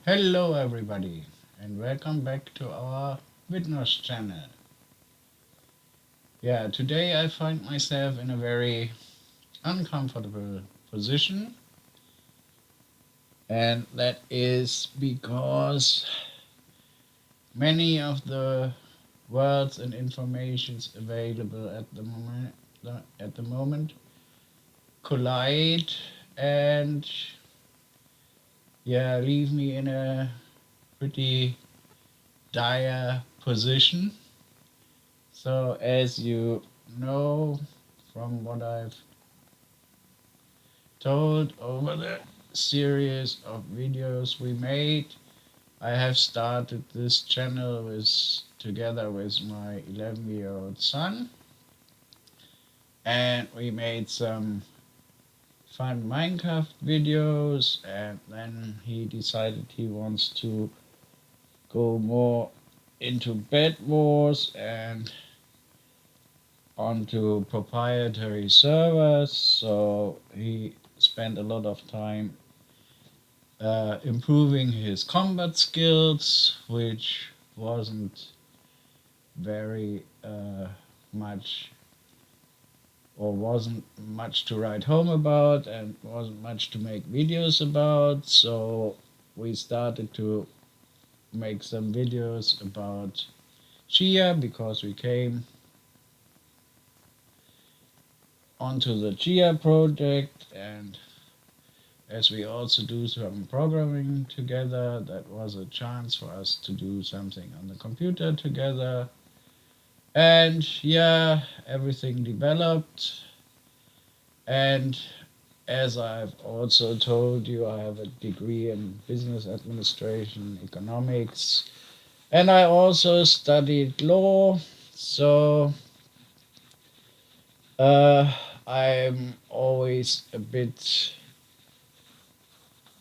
Hello, everybody, and welcome back to our Witness channel. Today I find myself in a very uncomfortable position, and that is because many of the words and informations available at the moment collide and leave me in a pretty dire position. So, as you know from what I've told over the series of videos we made, I have started this channel together with my 11-year-old son, and we made some fun Minecraft videos, and then he decided he wants to go more into Bed Wars and onto proprietary servers, so he spent a lot of time improving his combat skills, which wasn't very much or wasn't much to write home about and wasn't much to make videos about. So we started to make some videos about Chia because we came onto the Chia project, and as we also do some programming together, that was a chance for us to do something on the computer together. And everything developed. And as I've also told you, I have a degree in business administration, economics, and I also studied law. So uh, I'm always a bit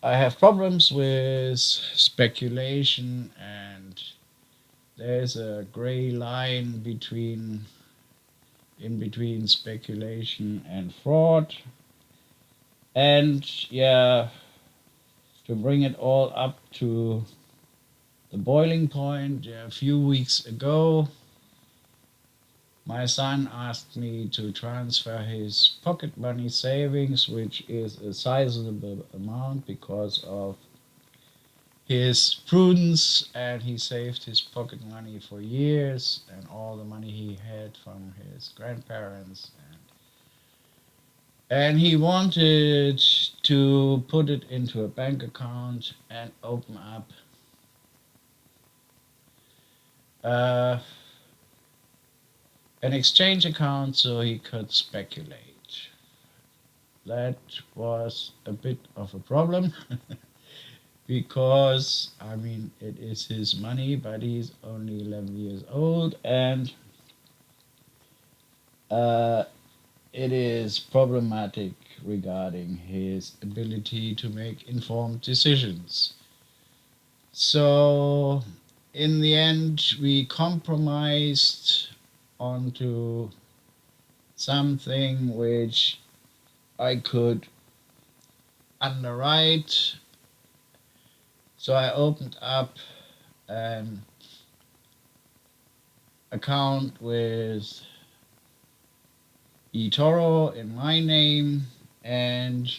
I have problems with speculation, and there's a gray line in between speculation and fraud. And to bring it all up to the boiling point, a few weeks ago, my son asked me to transfer his pocket money savings, which is a sizable amount because of his prudence, and he saved his pocket money for years and all the money he had from his grandparents, and he wanted to put it into a bank account and open up uh, an exchange account so he could speculate. That was a bit of a problem because I mean it is his money, but he's only 11 years old, and uh, it is problematic regarding his ability to make informed decisions. So, in the end, we compromised onto something which I could underwrite. So, I opened up an account with eToro in my name, and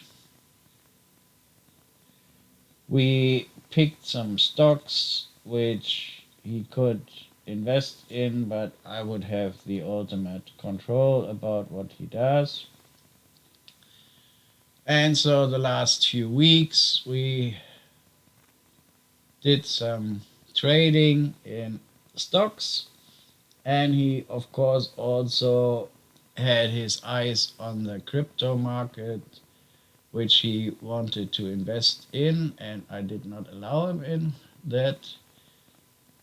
we picked some stocks which he could invest in, but I would have the ultimate control about what he does. And so the last few weeks we did some trading in stocks, and he, of course, also had his eyes on the crypto market, which he wanted to invest in, and I did not allow him in that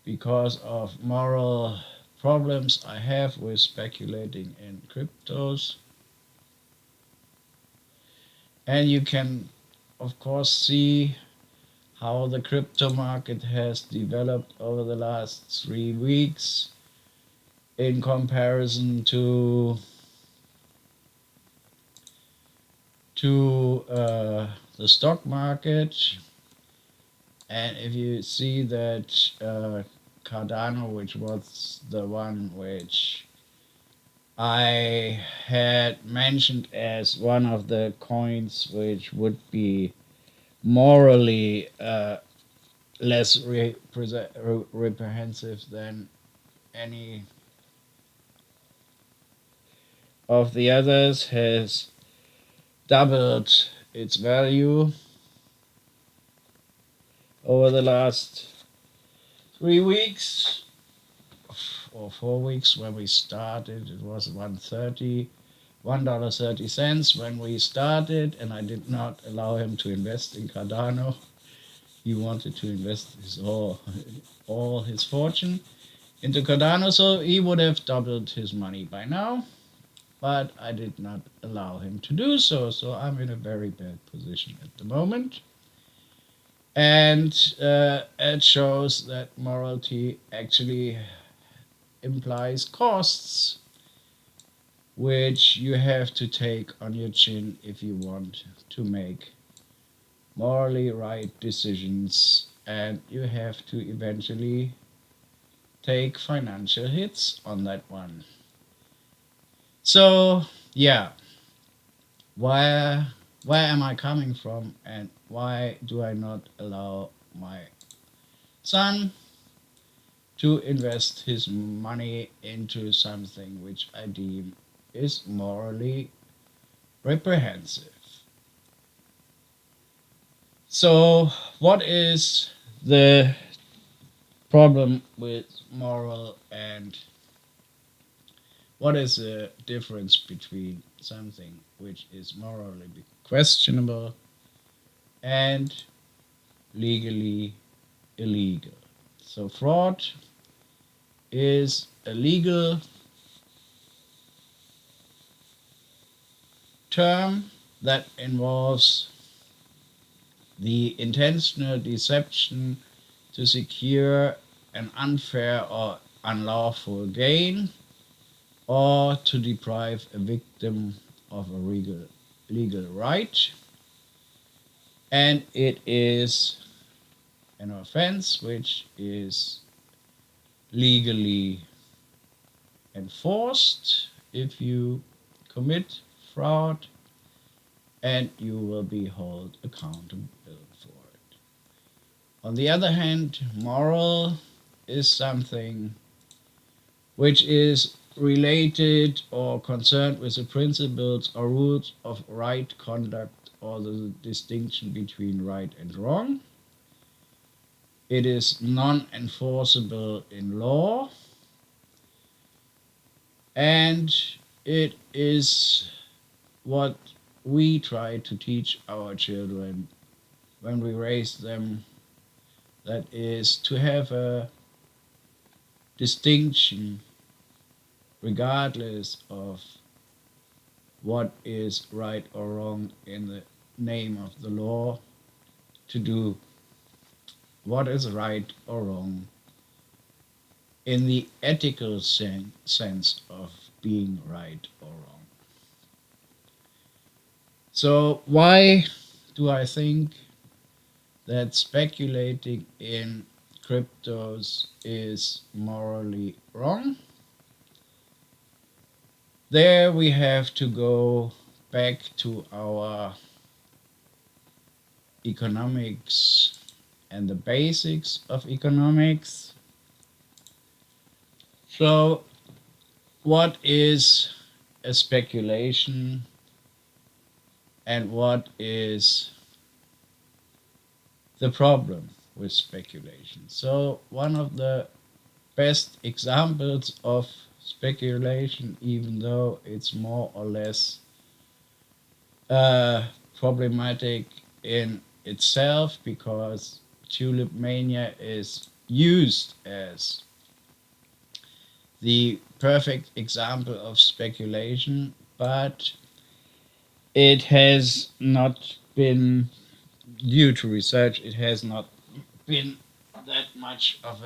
because of moral problems I have with speculating in cryptos. And you can, of course, see how the crypto market has developed over the last 3 weeks in comparison to the stock market. And if you see that Cardano, which was the one which I had mentioned as one of the coins which would be morally less reprehensive than any of the others, has doubled its value over the last 3 weeks or 4 weeks. When we started, it was $1.30 when we started, and I did not allow him to invest in Cardano. He wanted to invest all his fortune into Cardano, so he would have doubled his money by now. But I did not allow him to do so, so I'm in a very bad position at the moment. And it shows that morality actually implies costs, which you have to take on your chin if you want to make morally right decisions, and you have to eventually take financial hits on that one. So, yeah, where am I coming from, and why do I not allow my son to invest his money into something which I deem is morally reprehensive? So, what is the problem with moral, and what is the difference between something which is morally questionable and legally illegal? So, fraud is a legal term that involves the intentional deception to secure an unfair or unlawful gain, or to deprive a victim of a legal right. And it is an offense which is legally enforced if you commit fraud, and you will be held accountable for it. On the other hand, moral is something which is related or concerned with the principles or rules of right conduct, or the distinction between right and wrong. It is non enforceable in law, and it is what we try to teach our children when we raise them, that is to have a distinction regardless of what is right or wrong in the name of the law, to do what is right or wrong in the ethical sense of being right or wrong. So, why do I think that speculating in cryptos is morally wrong? There we have to go back to our economics and the basics of economics. So, what is a speculation, and what is the problem with speculation? So, one of the best examples of speculation, even though it's more or less problematic in itself, because tulip mania is used as the perfect example of speculation, but it has not been, due to research, it has not been that much of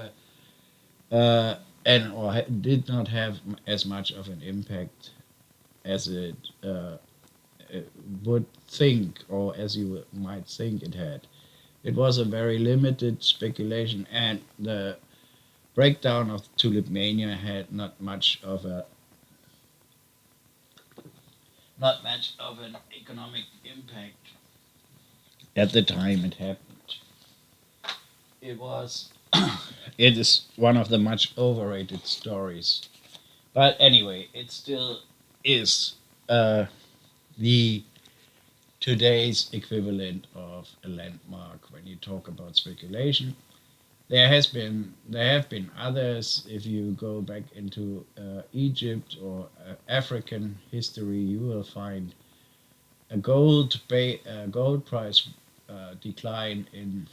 or did not have as much of an impact as it would think, or as you might think it had. It was a very limited speculation, and the breakdown of tulip mania had not much of an economic impact at the time it happened. It was it is one of the much overrated stories. But anyway, it still is uh, the today's equivalent of a landmark when you talk about speculation. There have been others. If you go back into Egypt or African history, you will find gold price decline in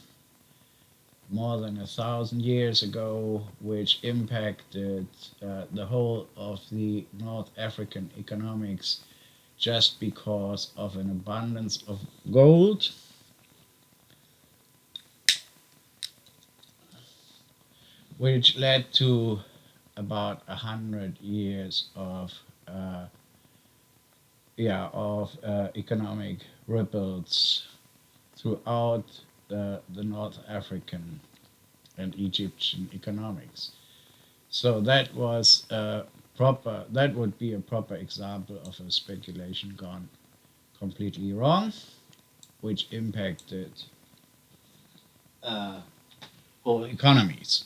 more than 1,000 years ago, which impacted the whole of the North African economics just because of an abundance of gold, which led to about 100 years of economic ripples throughout the North African and Egyptian economics. So that would be a proper example of a speculation gone completely wrong, which impacted uh, whole economies.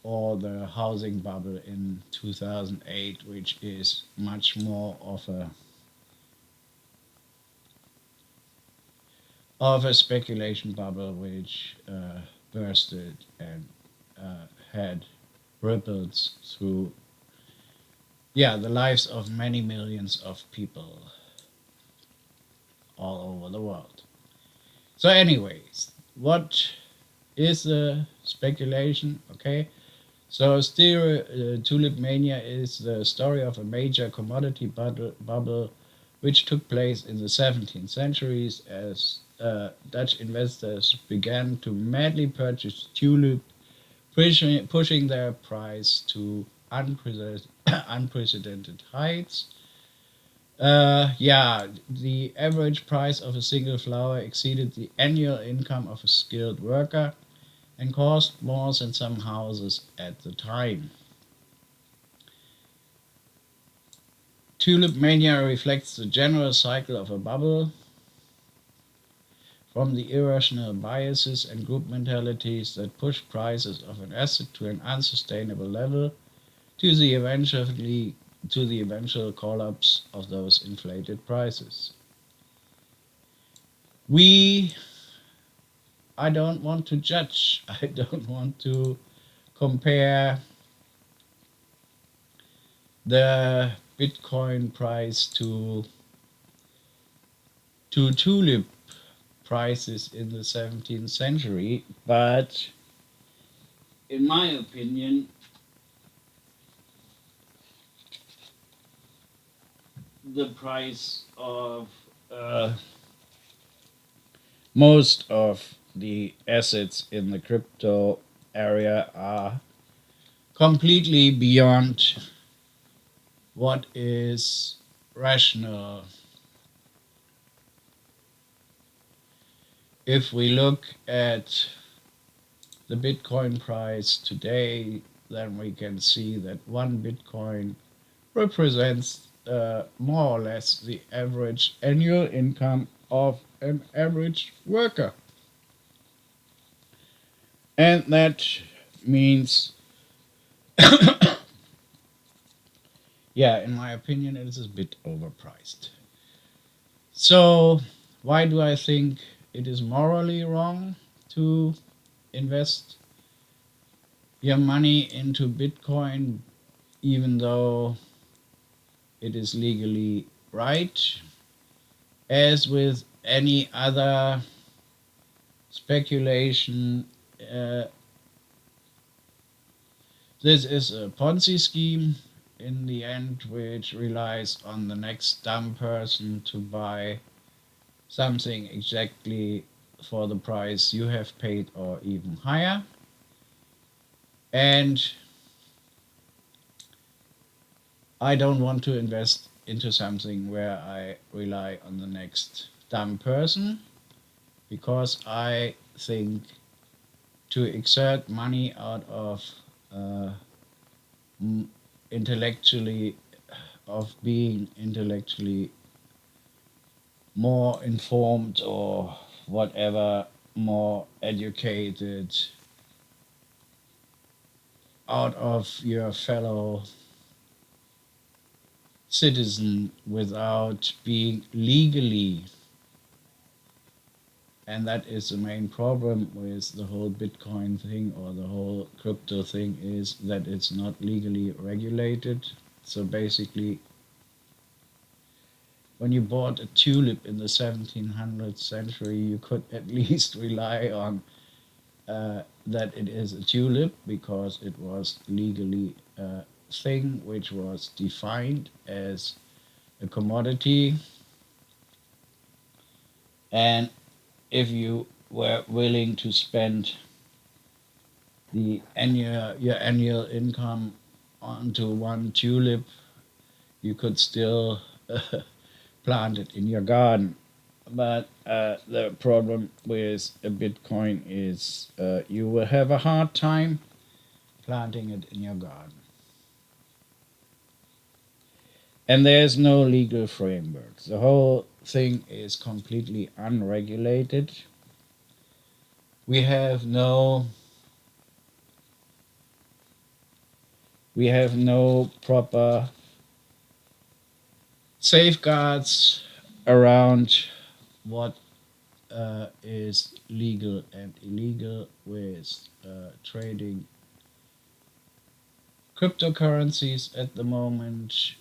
Or the housing bubble in 2008, which is much more of a speculation bubble which bursted and had ripples through the lives of many millions of people all over the world. So, anyways, what is the speculation? Okay, so still, tulip mania is the story of a major commodity bubble which took place in the 17th centuries as Dutch investors began to madly purchase tulip, pushing their price to unprecedented heights. The average price of a single flower exceeded the annual income of a skilled worker and cost more than some houses at the time. Tulip mania reflects the general cycle of a bubble, from the irrational biases and group mentalities that push prices of an asset to an unsustainable level to the eventual collapse of those inflated prices. We I don't want to judge. I don't want to compare the Bitcoin price to tulip prices in the 17th century, but in my opinion, the price of most of the assets in the crypto area are completely beyond what is rational. If we look at the Bitcoin price today, then we can see that one Bitcoin represents more or less the average annual income of an average worker. And that means, in my opinion, it is a bit overpriced. So, why do I think it is morally wrong to invest your money into Bitcoin, even though it is legally right? As with any other speculation, uh, this is a Ponzi scheme in the end, which relies on the next dumb person to buy something exactly for the price you have paid or even higher. And I don't want to invest into something where I rely on the next dumb person, because I think to exert money out of intellectually, of being intellectually more informed or whatever, more educated out of your fellow citizen without being legally, and that is the main problem with the whole Bitcoin thing or the whole crypto thing, is that it's not legally regulated. So basically, when you bought a tulip in the 1700th century, you could at least rely on that it is a tulip because it was legally a thing which was defined as a commodity. And if you were willing to spend your annual income onto one tulip, you could still plant it in your garden. But the problem with a Bitcoin is you will have a hard time planting it in your garden. And there's no legal framework. The whole thing is completely unregulated. We have no proper safeguards around what is legal and illegal with trading cryptocurrencies at the moment.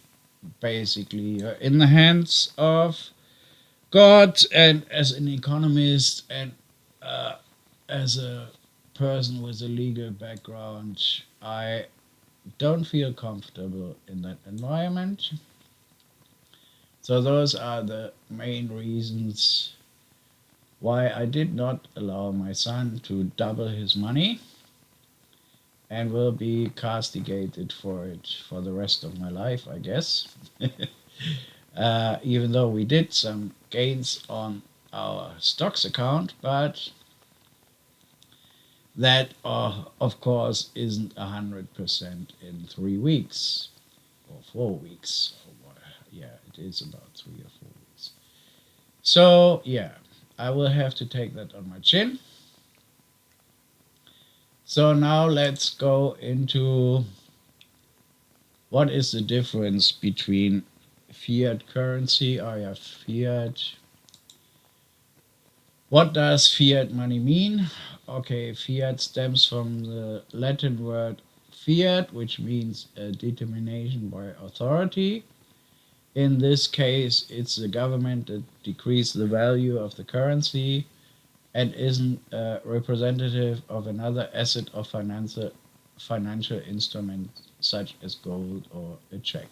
Basically, you're in the hands of God, and as an economist and as a person with a legal background, I don't feel comfortable in that environment. So those are the main reasons why I did not allow my son to double his money, and will be castigated for it for the rest of my life, I guess. Even though we did some gains on our stocks account, but that, of course, isn't 100% in 3 weeks or 4 weeks. Yeah, it is about 3 or 4 weeks. So, yeah, I will have to take that on my chin. So now let's go into what is the difference between fiat currency, or fiat. What does fiat money mean? Okay, fiat stems from the Latin word fiat, which means a determination by authority. In this case, it's the government that decrees the value of the currency and isn't a representative of another asset or financial instrument such as gold or a check.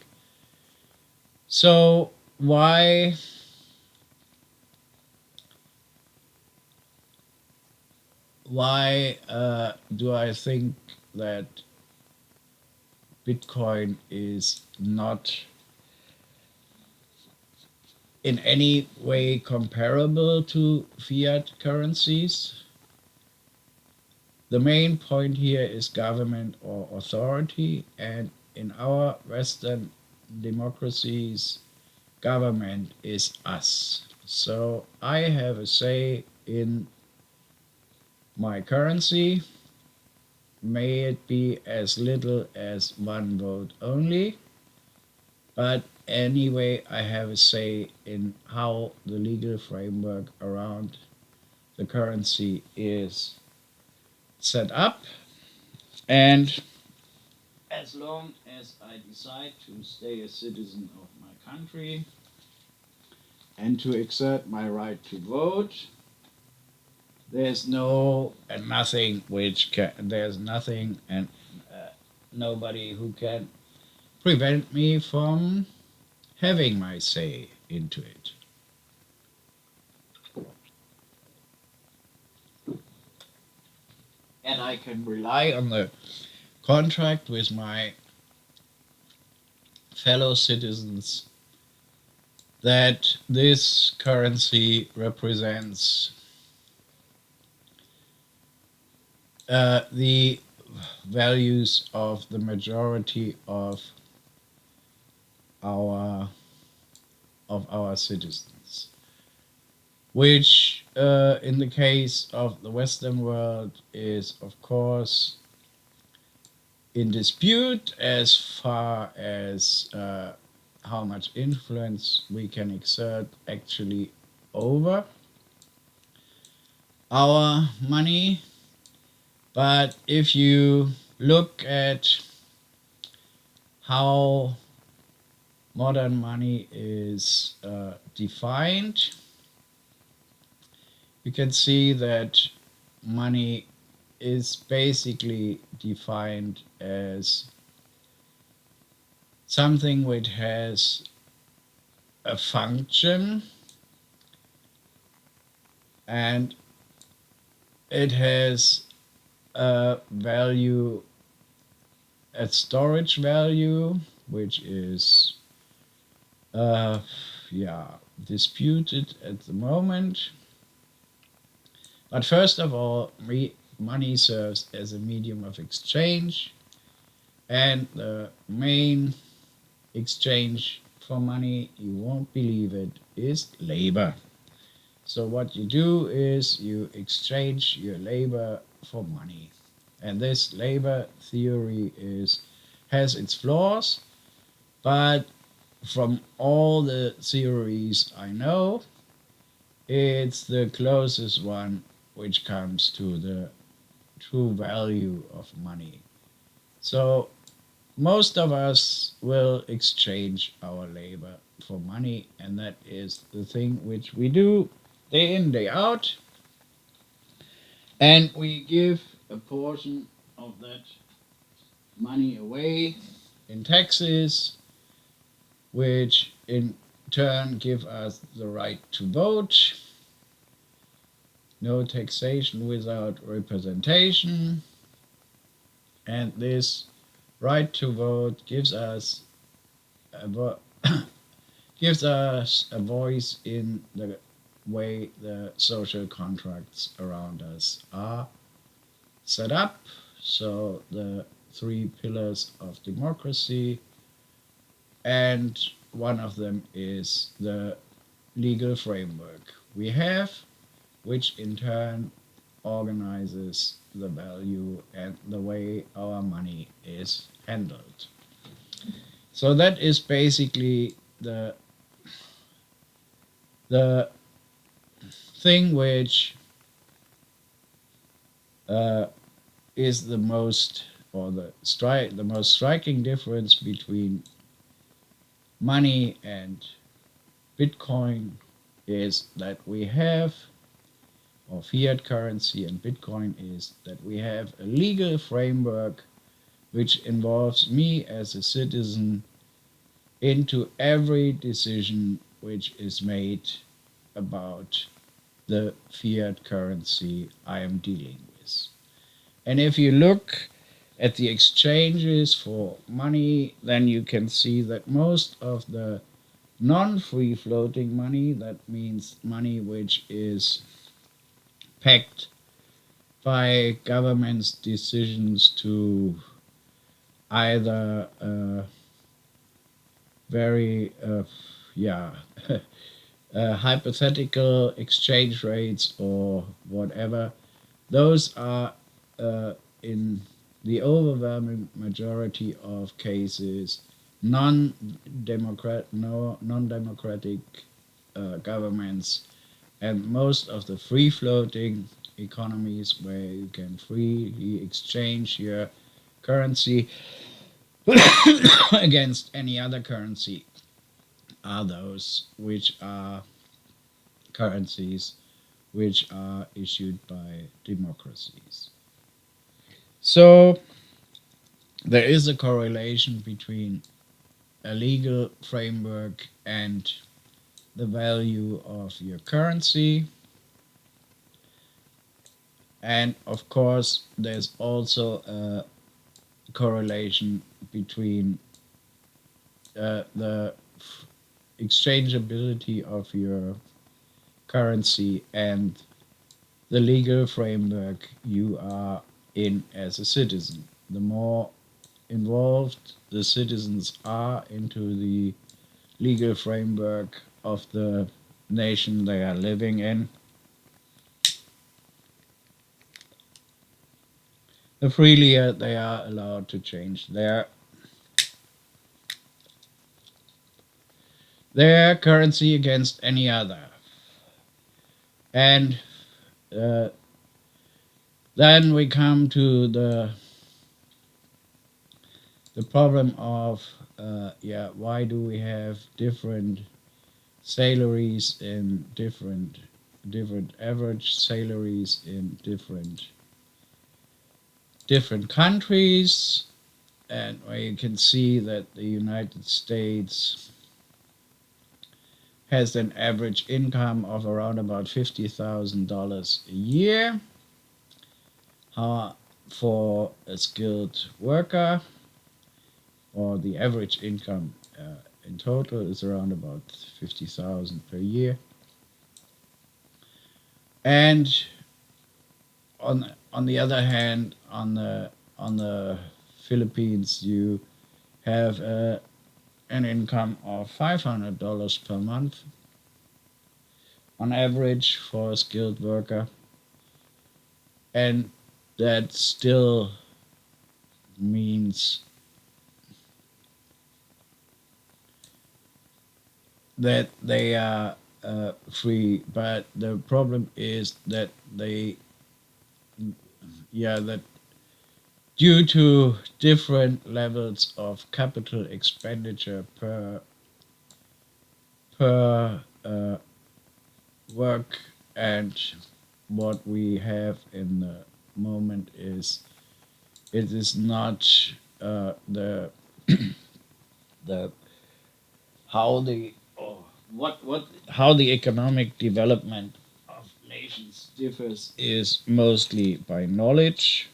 So why do I think that Bitcoin is not in any way comparable to fiat currencies? The main point here is government or authority, and in our Western democracies, government is us. So I have a say in my currency, may it be as little as one vote only, but anyway, I have a say in how the legal framework around the currency is set up. And as long as I decide to stay a citizen of my country and to exert my right to vote, there's nothing and nobody who can prevent me from having my say into it. And I can rely on the contract with my fellow citizens that this currency represents the values of the majority our of our citizens, which in the case of the Western world is of course in dispute as far as how much influence we can exert actually over our money. But if you look at how modern money is defined, you can see that money is basically defined as something which has a function and it has a value, a storage value, which is uh, yeah, disputed at the moment. But first of all, money serves as a medium of exchange, and the main exchange for money, you won't believe it, is labor. So what you do is you exchange your labor for money. And this labor theory has its flaws, but from all the theories I know, it's the closest one which comes to the true value of money. So most of us will exchange our labor for money, and that is the thing which we do day in, day out. And we give a portion of that money away in taxes, which in turn give us the right to vote. No taxation without representation. And this right to vote a gives us a voice in the way the social contracts around us are set up. So the three pillars of democracy, and one of them is the legal framework we have, which in turn organizes the value and the way our money is handled. So that is basically the thing which uh, is the most or the most striking difference between money and Bitcoin is that we have, or fiat currency and Bitcoin is that we have a legal framework which involves me as a citizen into every decision which is made about the fiat currency I am dealing with. And if you look at the exchanges for money, then you can see that most of the non-free floating money, that means money which is pegged by government's decisions to either very yeah hypothetical exchange rates or whatever, those are in the overwhelming majority of cases non-democratic governments, and most of the free floating economies where you can freely exchange your currency against any other currency are those which are currencies which are issued by democracies. So there is a correlation between a legal framework and the value of your currency. And of course, there's also a correlation between the exchangeability of your currency and the legal framework you are in as a citizen. The more involved the citizens are into the legal framework of the nation they are living in, the freelier they are allowed to change their currency against any other. And uh, then we come to the problem of why do we have different salaries in different average salaries in different countries, and where you can see that the United States has an average income of around about $50,000 a year for a skilled worker, or the average income in total is around about 50,000 per year. And on the other hand, on the Philippines, you have an income of $500 per month on average for a skilled worker, and that still means that they are free. But the problem is that that due to different levels of capital expenditure per work, and what we have in the moment is it is not the the how the what how the economic development of nations differs is mostly by knowledge.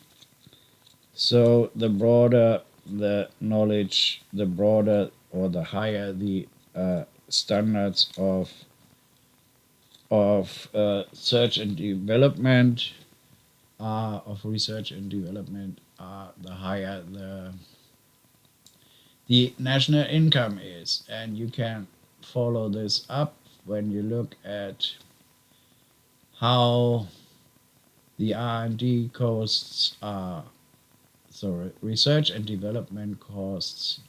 So the broader the knowledge, the broader or the higher the standards of search and development of research and development the higher the national income is. And you can follow this up when you look at how the R&D costs are, research and development costs.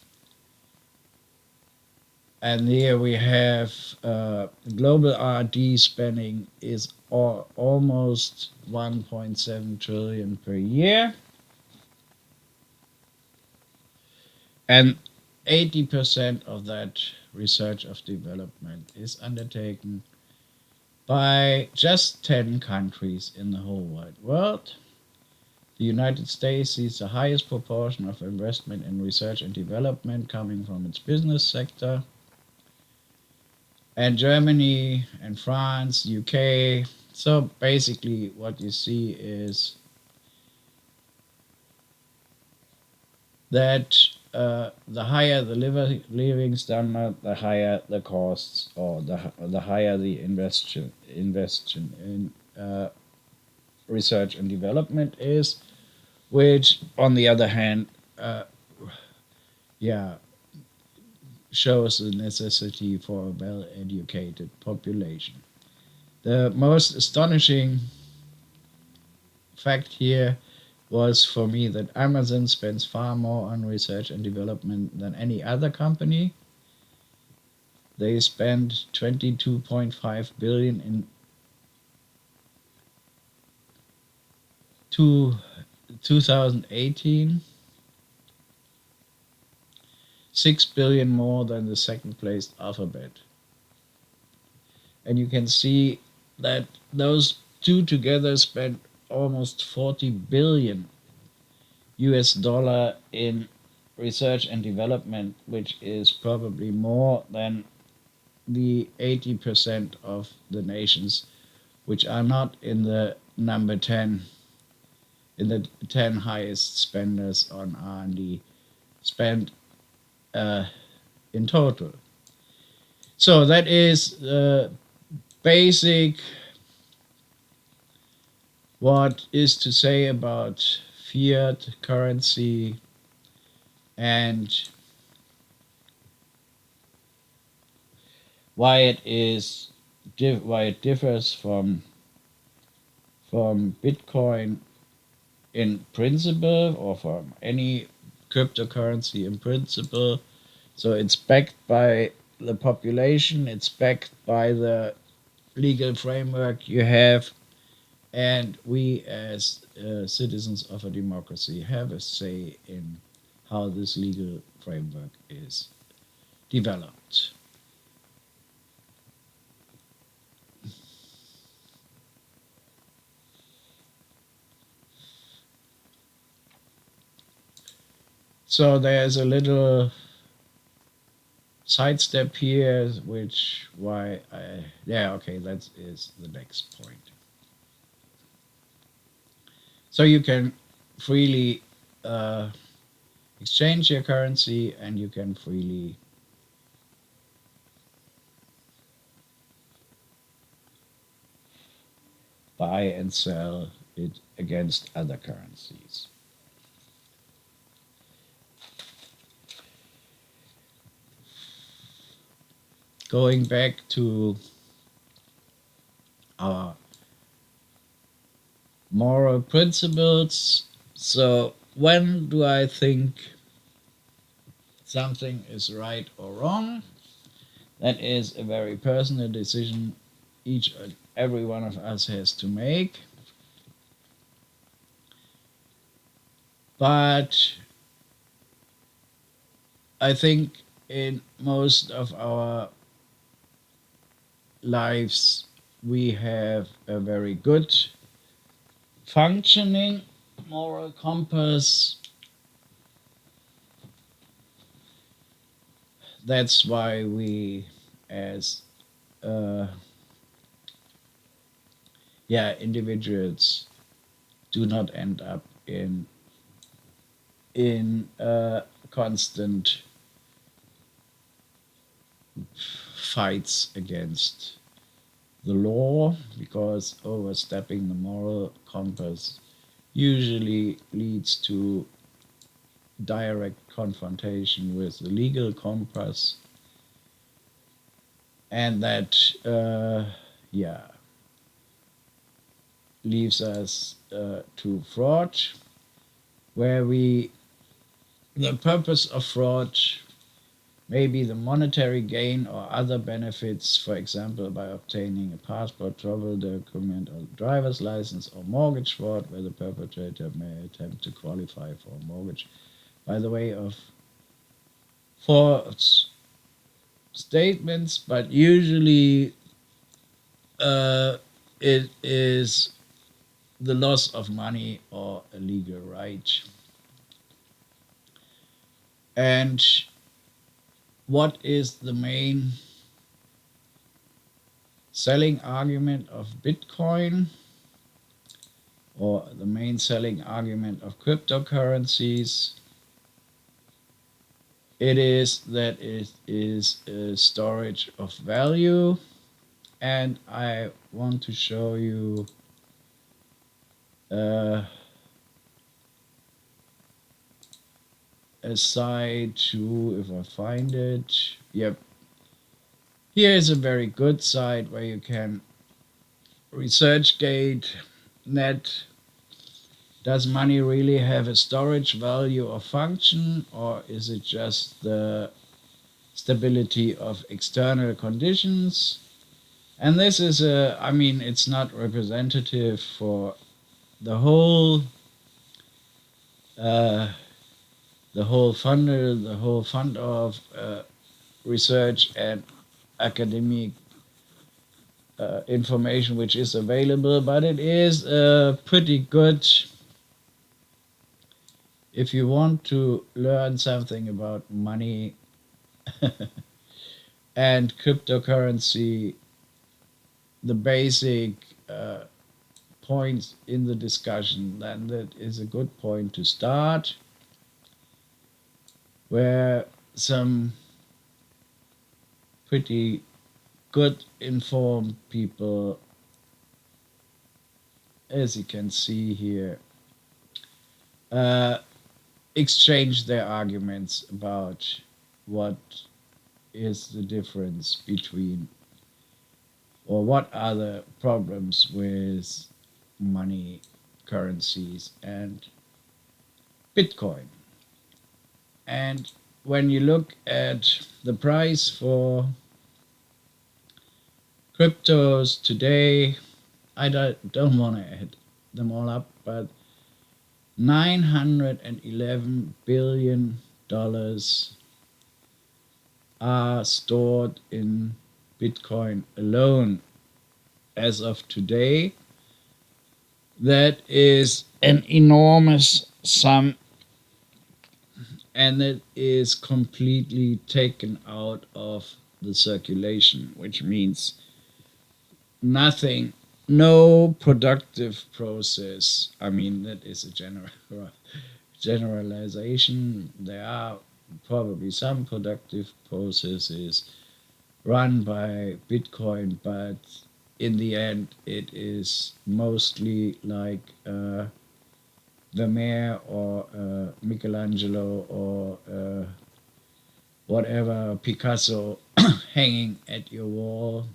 And here we have global R&D spending is almost 1.7 trillion per year, and 80% of that research of development is undertaken by just 10 countries in the whole wide world. The United States sees the highest proportion of investment in research and development coming from its business sector, and Germany and France, UK. So basically what you see is that the higher the living standard, the higher the costs, or the higher the investment in research and development is, which on the other hand, shows the necessity for a well-educated population. The most astonishing fact here was for me that Amazon spends far more on research and development than any other company. They spend 22.5 billion in 2018, 6 billion more than the second placed Alphabet. And you can see that those two together spent almost 40 billion US dollar in research and development, which is probably more than the 80% of the nations which are not in the number 10, in the 10 highest spenders on R&D spent in total. So that is basic what is to say about fiat currency, and why it differs from Bitcoin in principle, or from any cryptocurrency in principle. So it's backed by the population, it's backed by the legal framework you have, and we as citizens of a democracy have a say in how this legal framework is developed. So there's a little sidestep here, which why okay, that is the next point. So you can freely exchange your currency, and you can freely buy and sell it against other currencies. Going back to our moral principles, so when do I think something is right or wrong? That is a very personal decision each and every one of us has to make. But I think in most of our lives we have a very good functioning moral compass. That's why we as individuals do not end up in constant fights against the law, because overstepping the moral compass usually leads to direct confrontation with the legal compass, and that leaves us to fraud, where the purpose of fraud may be the monetary gain or other benefits, for example, by obtaining a passport, travel document, or driver's license, or mortgage fraud, where the perpetrator may attempt to qualify for a mortgage by the way of false statements, but usually it is the loss of money or a legal right. And what is the main selling argument of Bitcoin, or the main selling argument of cryptocurrencies? It is that it is a storage of value, and I want to show you a site too, if I find it. Yep. Here is a very good site where you can ResearchGate.net. Does money really have a storage value or function, or is it just the stability of external conditions? And this is it's not representative for the whole funnel, the whole fund of research and academic information which is available, but it is pretty good if you want to learn something about money and cryptocurrency, the basic points in the discussion, then that is a good point to start, where some pretty good informed people, as you can see here, uh, exchange their arguments about what is the difference between, or what are the problems with money, currencies, and Bitcoin. And when you look at the price for cryptos today, I don't want to add them all up, but $911 billion are stored in Bitcoin alone as of today. That is an enormous sum, and it is completely taken out of the circulation, which means nothing, no productive process. I mean, that is a generalization. There are probably some productive processes run by Bitcoin, but in the end, it is mostly like Vermeer or Michelangelo or whatever, Picasso, hanging at your wall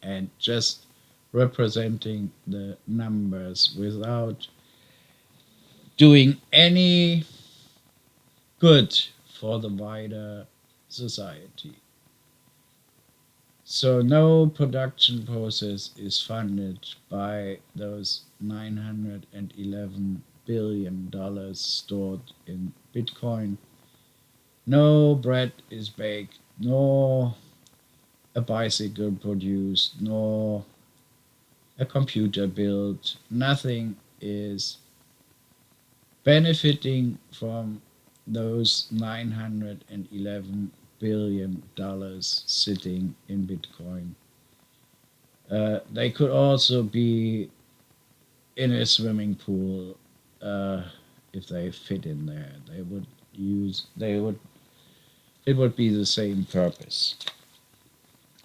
and just representing the numbers without doing any good for the wider society. So no production process is funded by those $911 billion stored in Bitcoin. No bread is baked, nor a bicycle produced, nor a computer built. Nothing is benefiting from those $911 billion sitting in Bitcoin. They could also be in a swimming pool if they fit in there. It would be the same purpose.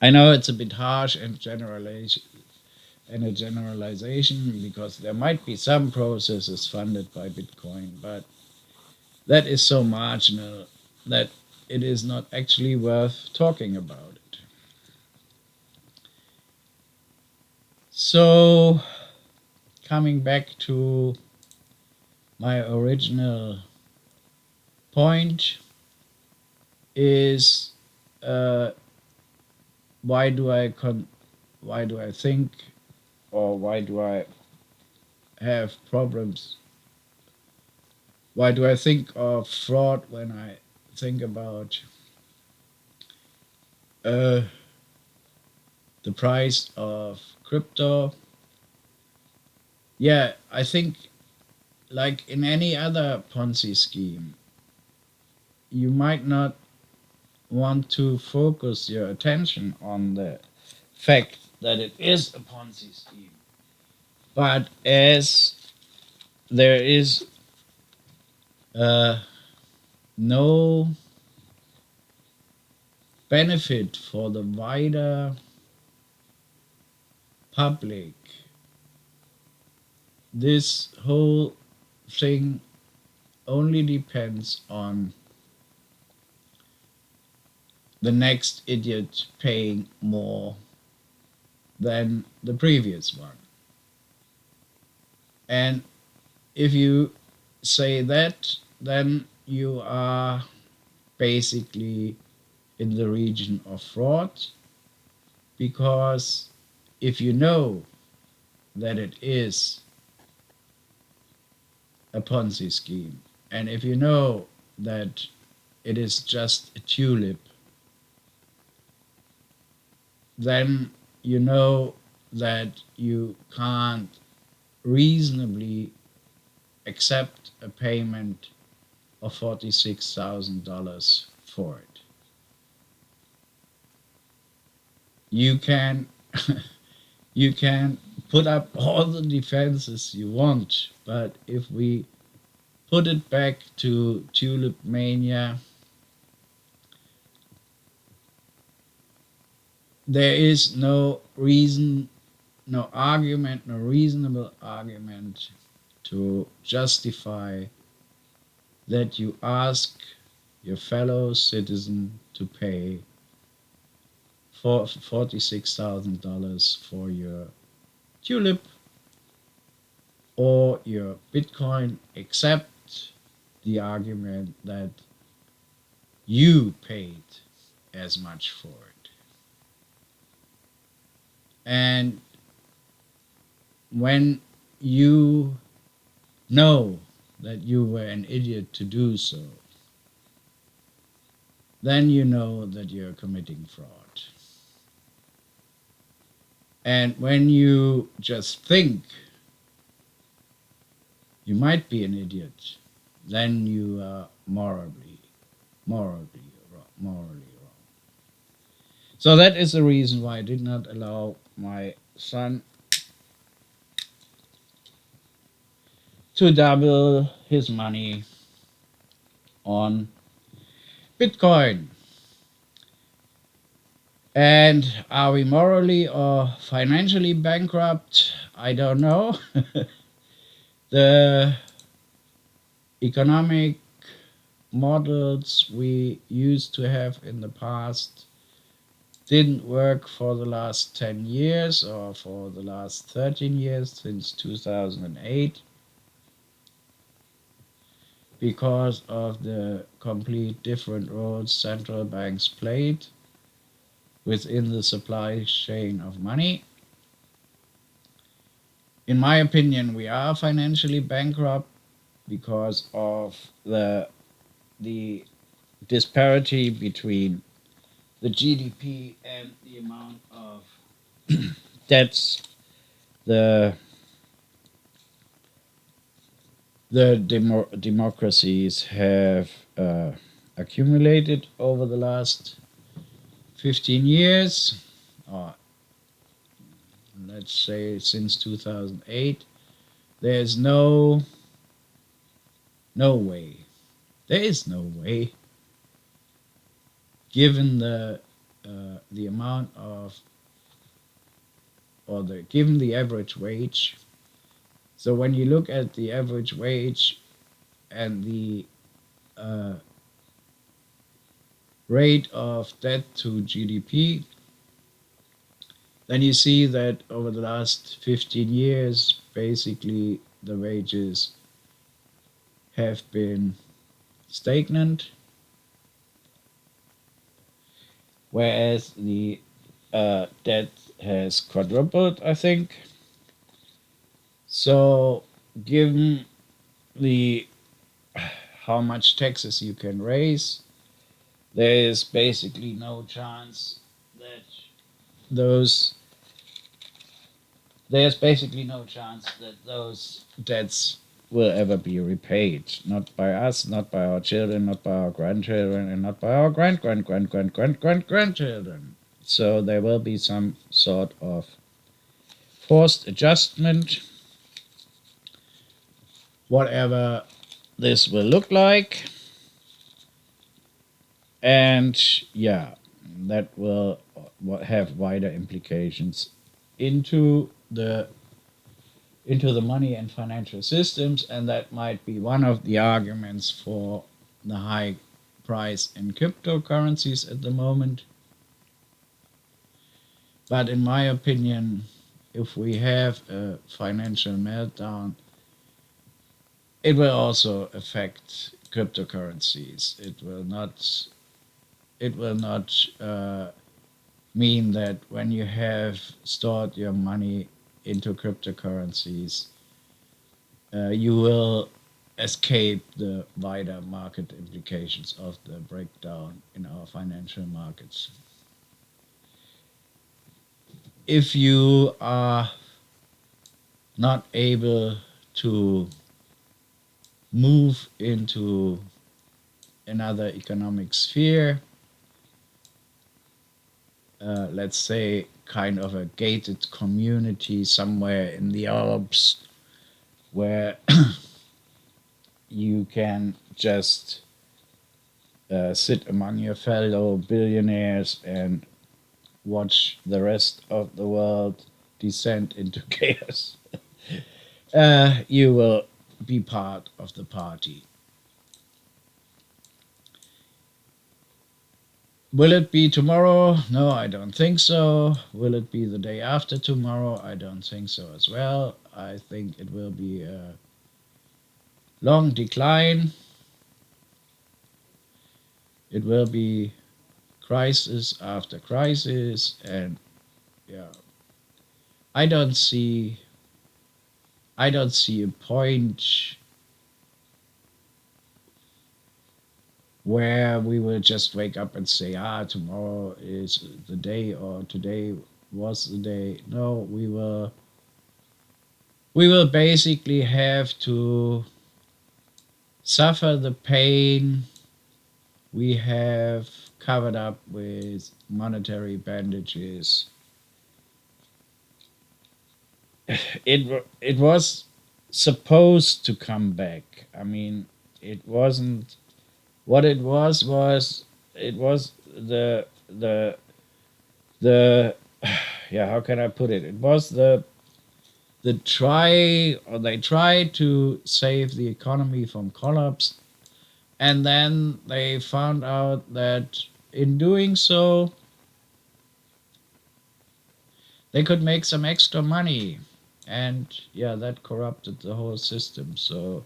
I know it's a bit harsh and a generalization, because there might be some processes funded by Bitcoin, but that is so marginal that it is not actually worth talking about it. So, coming back to my original point is, why do I think, or why do I have problems? Why do I think of fraud when I think about the price of crypto? Yeah, I think, like in any other Ponzi scheme, you might not want to focus your attention on the fact that it is a Ponzi scheme. But as there is no benefit for the wider public, this whole thing only depends on the next idiot paying more than the previous one. And if you say that, then you are basically in the region of fraud, because if you know that it is a Ponzi scheme, and if you know that it is just a tulip, then you know that you can't reasonably accept a payment of $46,000 for it. You can you can put up all the defenses you want, but if we put it back to tulip mania, there is no reason, no argument, no reasonable argument to justify that you ask your fellow citizen to pay for $46,000 for your tulip or your Bitcoin, except the argument that you paid as much for it. And when you know that you were an idiot to do so, then you know that you're committing fraud. And when you just think you might be an idiot, then you are morally wrong. So that is the reason why I did not allow my son to double his money on Bitcoin. And are we morally or financially bankrupt? I don't know. The economic models we used to have in the past didn't work for the last 10 years or for the last 13 years since 2008 because of the complete different roles central banks played within the supply chain of money. In my opinion, we are financially bankrupt because of the disparity between the GDP and the amount of debts the democracies have accumulated over the last 15 years, or let's say since 2008. There's no way. There is no way, given the amount of, or given the average wage. So when you look at the average wage and the rate of debt to GDP, then you see that over the last 15 years, basically the wages have been stagnant, whereas the debt has quadrupled, I think. So, given the how much taxes you can raise, there is basically no chance that those debts will ever be repaid. Not by us, not by our children, not by our grandchildren, and not by our grandchildren. So there will be some sort of forced adjustment, whatever this will look like. And yeah, that will have wider implications into the money and financial systems, and that might be one of the arguments for the high price in cryptocurrencies at the moment. But in my opinion, if we have a financial meltdown, it will also affect cryptocurrencies. It will not mean that when you have stored your money into cryptocurrencies, you will escape the wider market implications of the breakdown in our financial markets. If you are not able to move into another economic sphere, let's say kind of a gated community somewhere in the Alps where you can just sit among your fellow billionaires and watch the rest of the world descend into chaos. You will be part of the party. Will it be tomorrow? No, I don't think so. Will it be the day after tomorrow? I don't think so as well. I think it will be a long decline. It will be crisis after crisis, and yeah, I don't see a point where we will just wake up and say, tomorrow is the day or today was the day. No, we will basically have to suffer the pain we have covered up with monetary bandages. It was supposed to come back. I mean, it wasn't. What it was it was the yeah, how can I put it? It was the try, or they tried to save the economy from collapse, and then they found out that in doing so they could make some extra money, and yeah, that corrupted the whole system. So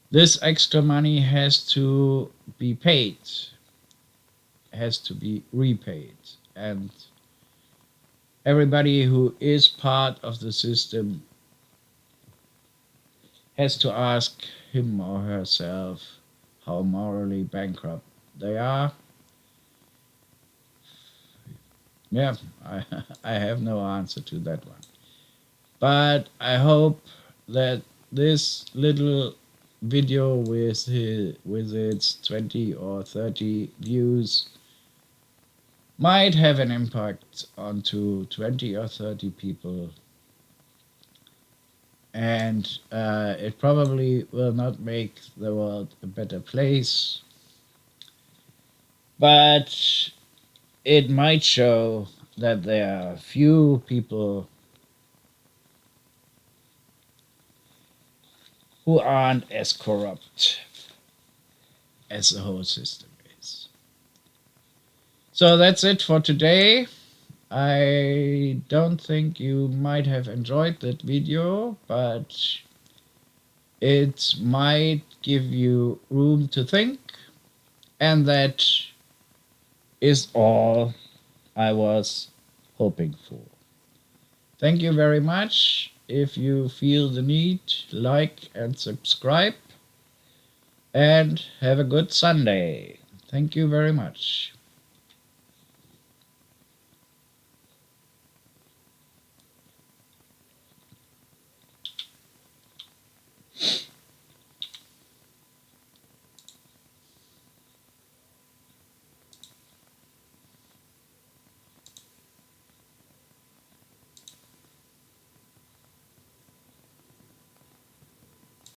this extra money has to be paid, has to be repaid, and everybody who is part of the system has to ask him or herself how morally bankrupt they are. Yeah, I have no answer to that one. But I hope that this little video with its 20 or 30 views might have an impact onto 20 or 30 people, and it probably will not make the world a better place, but it might show that there are few people who aren't as corrupt as the whole system is. So that's it for today. I don't think you might have enjoyed that video, but it might give you room to think, and that is all I was hoping for. Thank you very much. If you feel the need, like and subscribe, and have a good Sunday. Thank you very much.